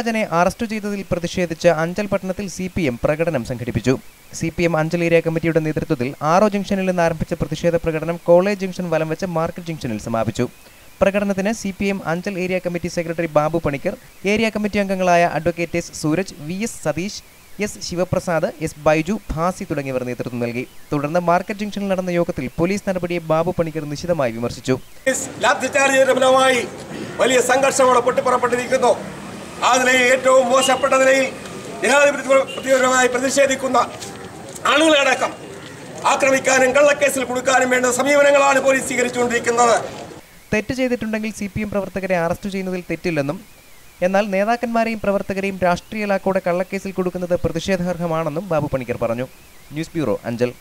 ജയരാജനെ arrest ചെയ്തതിൽ പ്രതിഷേധിച്ച് അഞ്ചൽ പട്ടണത്തിൽ CPM പ്രകടനം സംഘടിപ്പിച്ചു. CPM അഞ്ചൽ ഏരിയ കമ്മിറ്റിയുടെ നേതൃത്വത്തിൽ ആറോ ജംഗ്ഷനിൽ നിന്ന് ആരംഭിച്ച പ്രതിഷേധ പ്രകടനം കോളേജ് ജംഗ്ഷൻ വലം വെച്ച് മാർക്കറ്റ് ജംഗ്ഷനിൽ സമാപിച്ചു. പ്രകടനത്തിന് CPM Anchal area committee secretary Babu Panicker, area committee അംഗങ്ങളായ advocate S. Sooraj, VS. Satheesh, S. Sivaprasad, S. Baiju, Bhasi തുടങ്ങിയവർ നേതൃത്വം നൽകി. തുടർന്ന് മാർക്കറ്റ് ജംഗ്ഷനിൽ നടന്ന യോഗത്തിൽ പോലീസ് നടപടിയെ ബാബു പണിക്കർ നിശിതമായി വിമർശിച്ചു. വലിയ സംഘർഷമാണ് പൊട്ടിപ്പുറപ്പെട്ടിരിക്കുന്നു. അതിലെ ഏറ്റവും മോശപ്പെട്ട നിലയിൽ ജനാധിപത്യപരമായി പ്രതിഷേധിക്കുന്ന ആളുകളടക്കം ആക്രമിക്കാനും കള്ളക്കേസിൽ കൊടുക്കാനും വേണ്ട സമീപനങ്ങളാണ് പോലീസ് സ്വീകരിച്ചുകൊണ്ടിരിക്കുന്നത്. തെറ്റ് ചെയ്തിട്ടുണ്ടെങ്കിൽ CPM പ്രവർത്തകരെ അറസ്റ്റ് ചെയ്യുന്നതിൽ തെറ്റില്ലെന്നും എന്നാൽ നേതാക്കന്മാരെയും പ്രവർത്തകരെയും രാഷ്ട്രീയ ലാക്കോടെ കള്ളക്കേസിൽ കൊടുക്കുന്നത് പ്രതിഷേധാർഹമാണെന്നും ബാബു പണിക്കർ പറഞ്ഞു. News bureau, Anchal.